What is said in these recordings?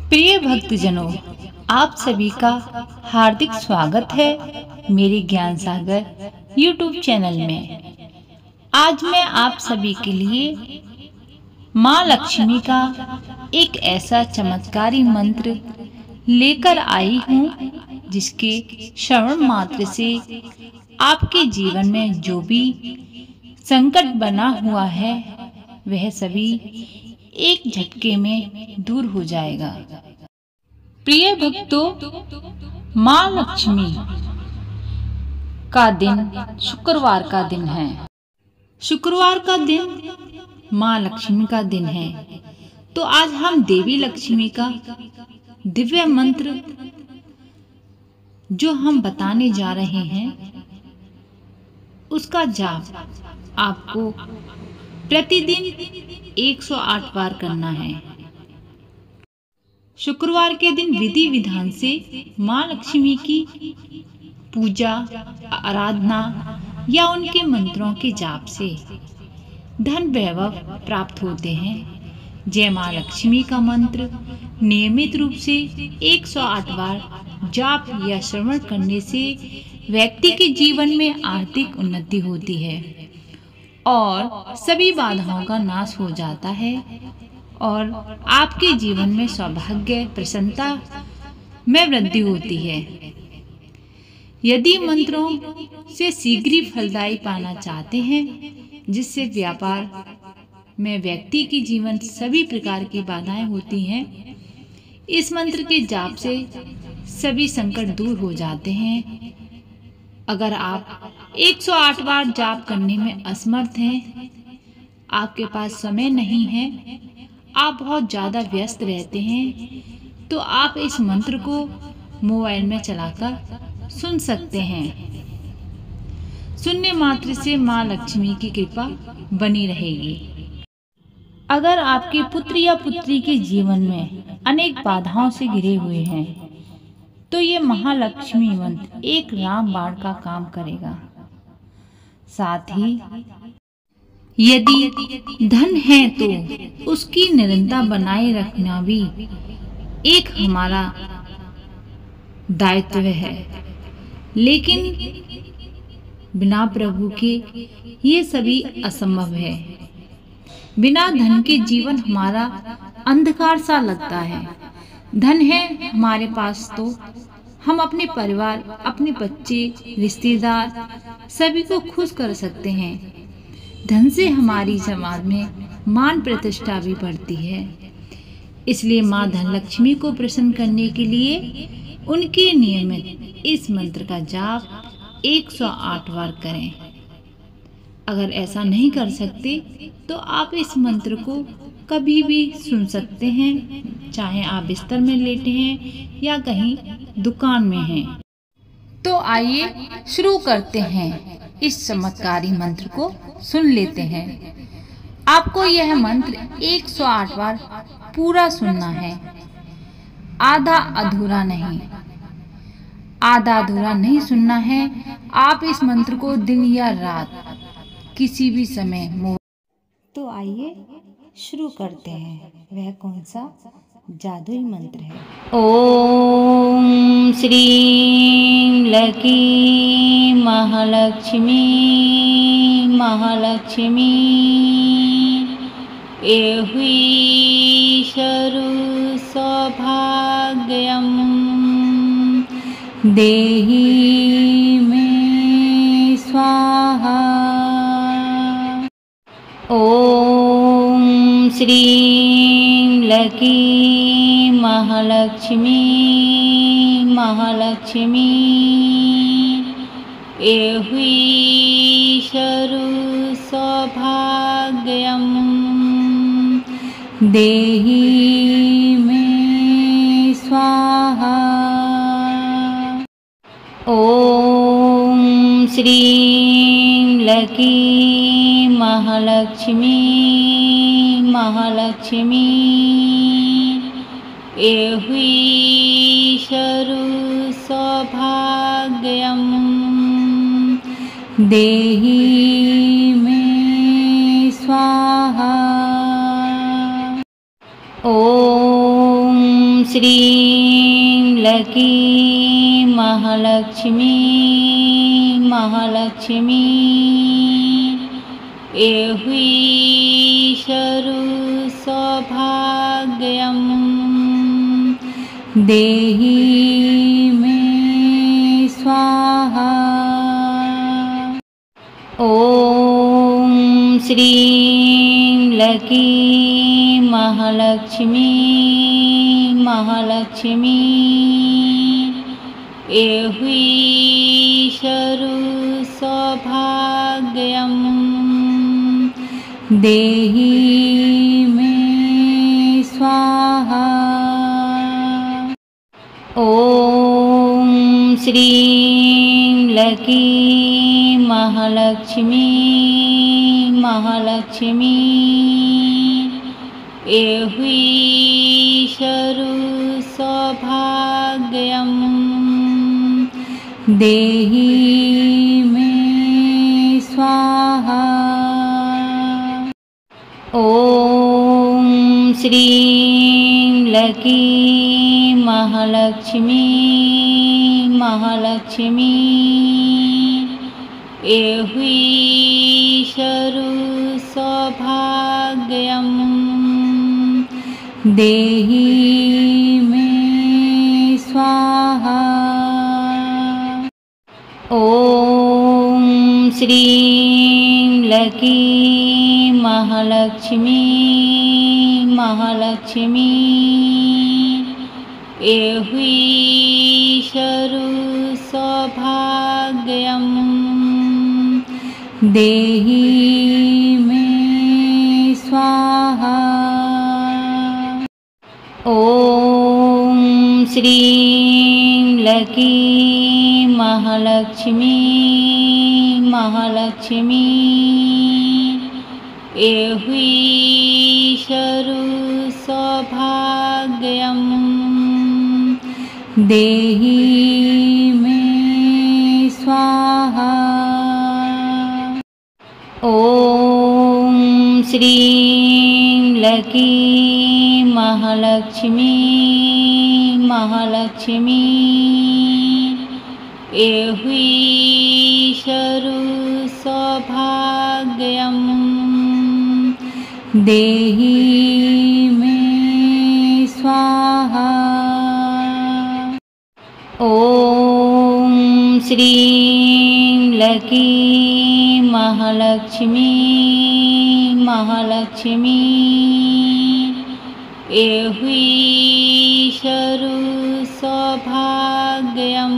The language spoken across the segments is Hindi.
प्रिय भक्तजनों, आप सभी का हार्दिक स्वागत है मेरे ज्ञान सागर यूट्यूब चैनल में। आज मैं आप सभी के लिए माँ लक्ष्मी का एक ऐसा चमत्कारी मंत्र लेकर आई हूँ जिसके श्रवण मात्र से आपके जीवन में जो भी संकट बना हुआ है वह सभी एक झटके में दूर हो जाएगा। प्रिय भक्तों, माँ लक्ष्मी का दिन शुक्रवार का दिन है। शुक्रवार का दिन माँ लक्ष्मी का दिन है। तो आज हम देवी लक्ष्मी का दिव्य मंत्र जो हम बताने जा रहे हैं उसका जाप आपको प्रतिदिन 108 बार करना है। शुक्रवार के दिन विधि विधान से माँ लक्ष्मी की पूजा, आराधना या उनके मंत्रों के जाप से धन वैभव प्राप्त होते हैं। जय माँ लक्ष्मी का मंत्र नियमित रूप से 108 बार जाप या श्रवण करने से व्यक्ति के जीवन में आर्थिक उन्नति होती है और सभी बाधाओं का नाश हो जाता है और आपके जीवन में सौभाग्य, प्रसन्नता में वृद्धि होती है। यदि मंत्रों से शीघ्र फलदायी पाना चाहते हैं जिससे व्यापार में व्यक्ति के जीवन सभी प्रकार की बाधाएं होती हैं, इस मंत्र के जाप से सभी संकट दूर हो जाते हैं। अगर आप 108 बार जाप करने में असमर्थ हैं, आपके पास समय नहीं है, आप बहुत ज़्यादा व्यस्त रहते हैं, तो आप इस मंत्र को मोबाइल में चलाकर सुन सकते हैं। सुनने मात्र से माँ लक्ष्मी की कृपा बनी रहेगी। अगर आपके पुत्र या पुत्री के जीवन में अनेक बाधाओं से घिरे हुए हैं तो ये महालक्ष्मी मंत्र एक रामबाण का काम करेगा। साथ ही यदि धन है तो उसकी निरंतरता बनाए रखना भी एक हमारा दायित्व है, लेकिन बिना प्रभु के ये सभी असंभव है। बिना धन के जीवन हमारा अंधकार सा लगता है। धन है हमारे पास तो हम अपने परिवार, अपने बच्चे, रिश्तेदार सभी को खुश कर सकते हैं। धन से हमारी समाज में मान प्रतिष्ठा भी बढ़ती है। इसलिए माँ धनलक्ष्मी को प्रसन्न करने के लिए उनके नियमित इस मंत्र का जाप 108 बार करें। अगर ऐसा नहीं कर सकते तो आप इस मंत्र को कभी भी सुन सकते हैं, चाहे आप बिस्तर में लेटे हैं या कहीं दुकान में हैं। तो आइए शुरू करते हैं। इस चमत्कारी मंत्र को सुन लेते हैं। आपको यह मंत्र 108 बार पूरा सुनना है, आधा अधूरा नहीं। आधा अधूरा नहीं सुनना है। आप इस मंत्र को दिन या रात किसी भी समय तो आइए शुरू करते हैं। वह कौन सा जादुई मंत्र है? ओम श्रीं लकी महालक्ष्मी महालक्ष्मी एहि शरु सौभाग्यम देहि मे स्वाहा। ओम श्रीं लकी महालक्ष्मी महालक्ष्मी एहि शरु सौभाग्यम देहि मे स्वाहा। ओम श्रीं लकी महालक्ष्मी महालक्ष्मी एहि शरु सौभाग्यम देहि मे स्वाहा। ओम श्रीं लकी महालक्ष्मी महालक्ष्मी एहि शरु सौभाग्यं देहि मे स्वाहा। ॐ श्रीं लकी महालक्ष्मी महालक्ष्मी एहि शरु सौभाग्यं देहि मे स्वाहा। ॐ श्रीं लकी महालक्ष्मी महालक्ष्मी एहि शरु सौभाग्यं देहि मे स्वाहा। ॐ श्रीं लकी महालक्ष्मी महालक्ष्मी एहि शरु सौभाग्यं देहि मे स्वाहा। ॐ श्रीं लकी महालक्ष्मी महालक्ष्मी एहि शरु सौभाग्यं देहि मे स्वाहा। ॐ श्रीं लकी महालक्ष्मी महालक्ष्मी एहि शरु सौभाग्यं देहि मे स्वाहा। ॐ श्रीं लकी महालक्ष्मी महालक्ष्मी एहि शरु सौभाग्यं देहि मे स्वाहा। ॐ श्रीं लकी महालक्ष्मी महालक्ष्मी एहि शरु सौभाग्यं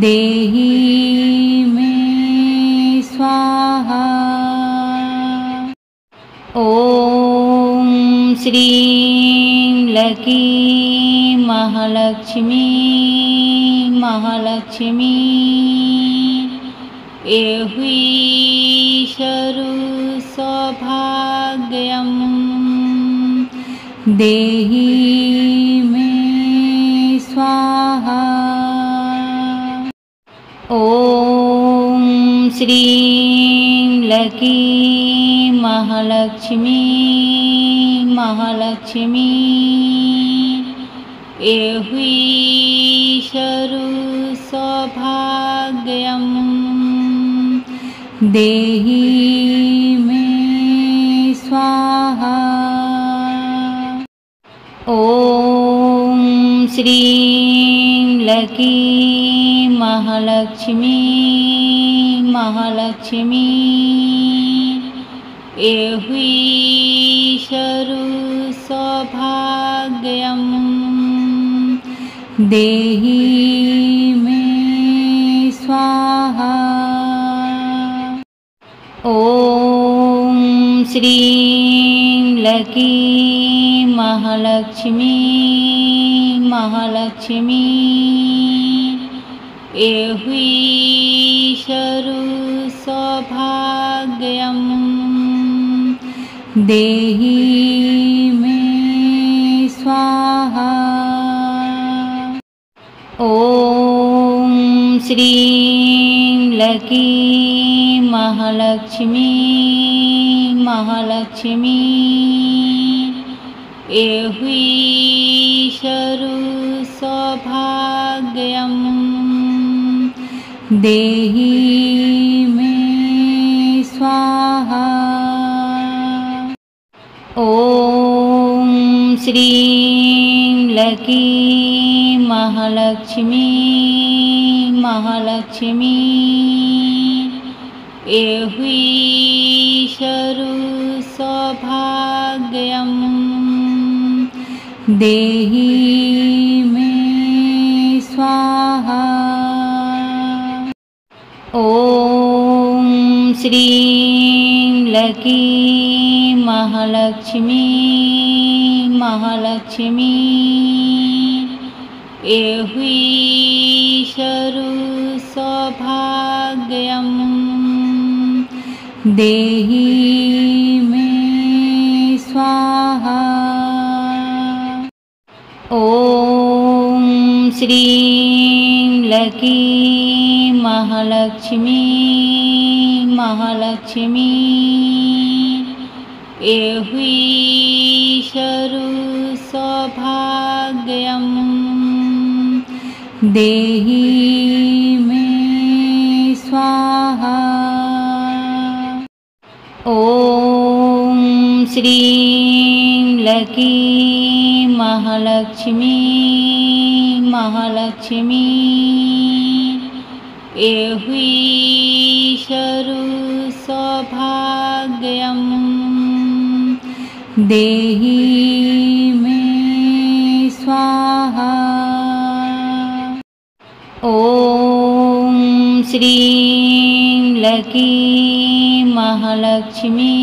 देहि मे स्वाहा। ॐ श्रीं लकी महालक्ष्मी महालक्ष्मी एहि शरु सौभाग्यं देहि मे स्वाहा। ॐ श्रीं लकी महालक्ष्मी महालक्ष्मी एहि शरु सौभाग्यं देहि मे स्वाहा। ॐ श्रीं लकी महालक्ष्मी महालक्ष्मी एहि शरु सौभाग्यं देहि मे स्वाहा। ॐ श्रीं लकी महालक्ष्मी महालक्ष्मी एहि शरु सौभाग्यं देहि मे स्वाहा। ॐ श्रीं लकी महालक्ष्मी महालक्ष्मी एहुईशरु सौभाग्यं देहि मे स्वाहा। ॐ श्रीं लकी महालक्ष्मी महालक्ष्मी एहुईशरु सौभाग्यं देहि मे स्वाहा। ॐ श्रीं लकी महालक्ष्मी महालक्ष्मी एहुईशरु सौभाग्यं देहि मे स्वाहा। ॐ श्रीं लकी महालक्ष्मी महालक्ष्मी एहुईशरु सौभाग्यं देहि मे स्वाहा। ॐ श्रीं लकी महालक्ष्मी महालक्ष्मी एहुईशरु सौभाग्यं देहि मे स्वाहा। ॐ श्रीं लकी महालक्ष्मी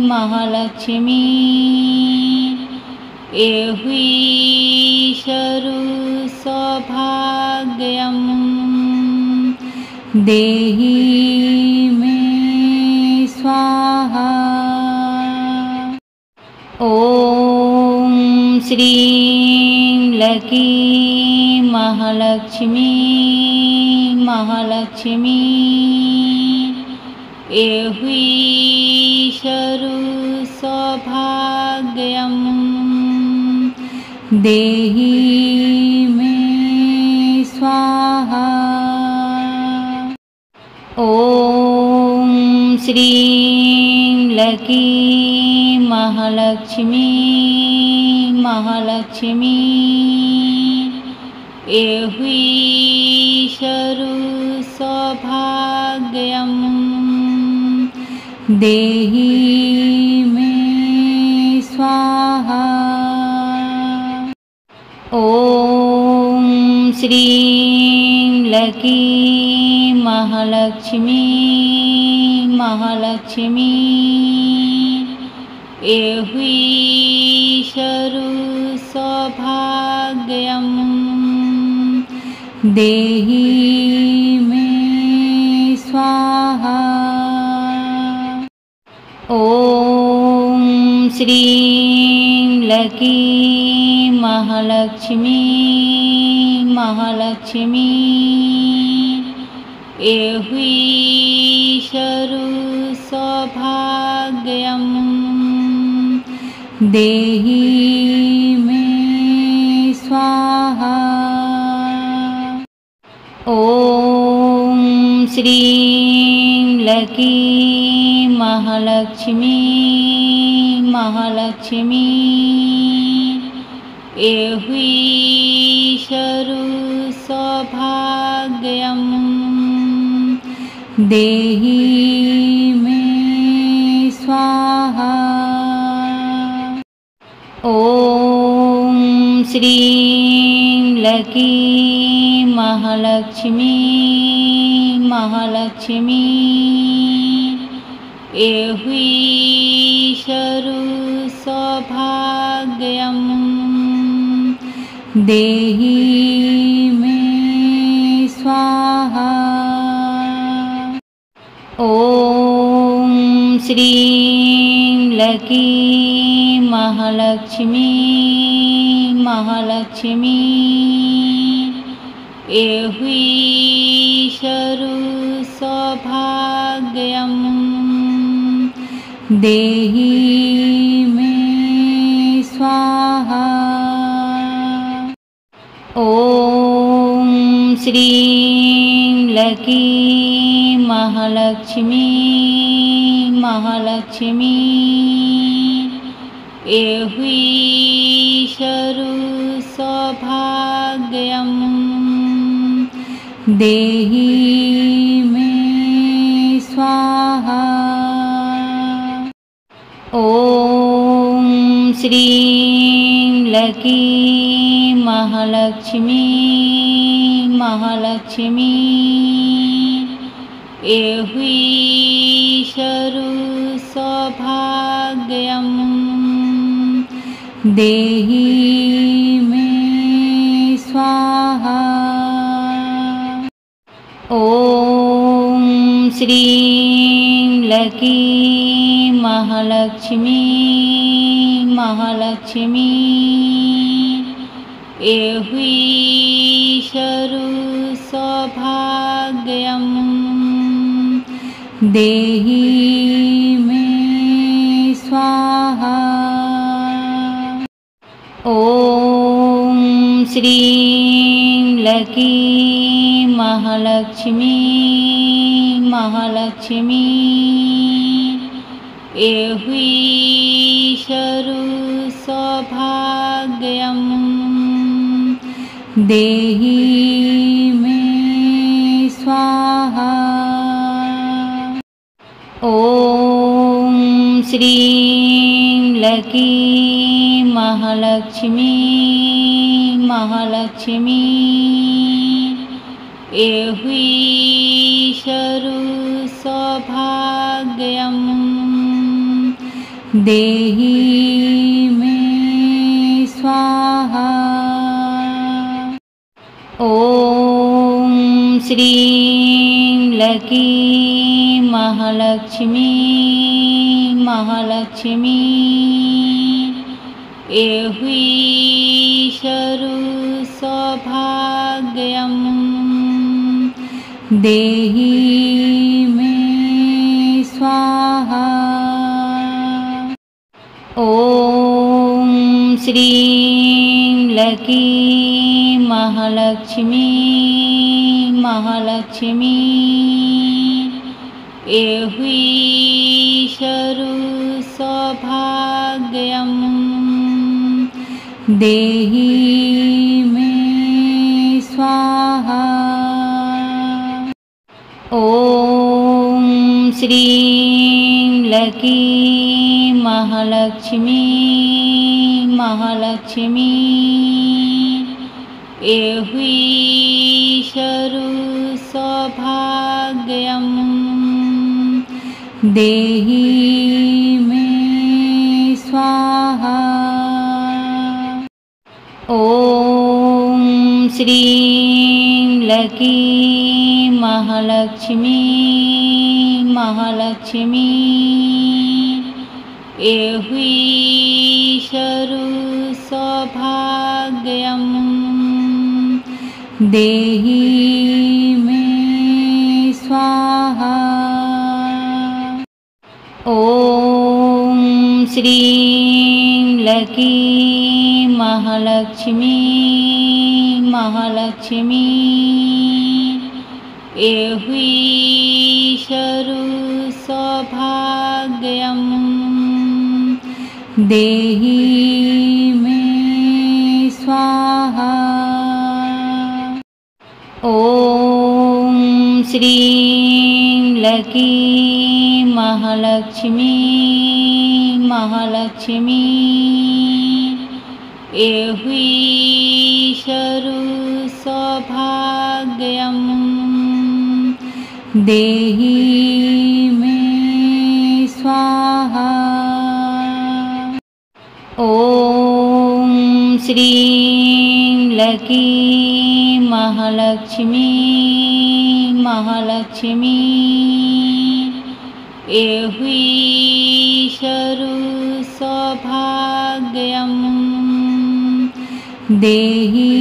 महालक्ष्मी एहुईशरु सौभाग्यं देहि मे स्वाहा। ॐ श्रीं लकी महालक्ष्मी महालक्ष्मी एहुईशरु सौभाग्यं देहि मे स्वाहा। ॐ श्रीं लकी महालक्ष्मी महालक्ष्मी एहुईशरु सौभाग्यं देहि मे स्वाहा। ॐ श्रीं लकी महालक्ष्मी महालक्ष्मी एहुईशरु सौभाग्यं देहि मे स्वाहा। ॐ श्रीं लकी महालक्ष्मी महालक्ष्मी एहुईशरु सौभाग्यं देहि मे स्वाहा। ॐ श्रीं लकी महालक्ष्मी महालक्ष्मी एहुईशरु सौभाग्यं देहि मे स्वाहा। ॐ श्रीं लकी महालक्ष्मी महालक्ष्मी एहुईशरु सौभाग्यं देहि मे स्वाहा। ॐ श्रीं लकी महालक्ष्मी महालक्ष्मी एहुईशरु सौभाग्यं देहि मे स्वाहा। ॐ श्रीं लकी महालक्ष्मी महालक्ष्मी एहि शरु सौभाग्यं देहि मे स्वाहा। ॐ श्रीं लकी महालक्ष्मी महालक्ष्मी एहि शरु सौभाग्यं देहि मे स्वाहा। ॐ श्रीं लकी महालक्ष्मी महालक्ष्मी एहि शरु सौभाग्यं देहि मे स्वाहा। ॐ श्रीं लकी महालक्ष्मी महालक्ष्मी एहि शरु सौभाग्यं देहि मे स्वाहा। ॐ श्रीं लकी महालक्ष्मी महालक्ष्मी एहि शरु सौभाग्यं देहि मे स्वाहा। ॐ श्रीं लकी महालक्ष्मी महालक्ष्मी एहि शरु सौभाग्यं देहि मे स्वाहा। ॐ श्रीं लकी महालक्ष्मी महालक्ष्मी एहि शरु सौभाग्यं देहि मे स्वाहा। ॐ श्रीं लकी महालक्ष्मी महालक्ष्मी एहि शरु सौभाग्यं देहि मे स्वाहा। ॐ श्रीं लकी महालक्ष्मी महालक्ष्मी एहि शरु सौभाग्यं देहि मे स्वाहा। ॐ श्रीं लकी महालक्ष्मी महालक्ष्मी एहि शरु सौभाग्यं देहि मे स्वाहा। ॐ श्रीं लकी महालक्ष्मी महालक्ष्मी एहि शरु सौभाग्यं देहि मे स्वाहा। ॐ श्रीं लकी महालक्ष्मी महालक्ष्मी एहि शरु सौभाग्यं देहि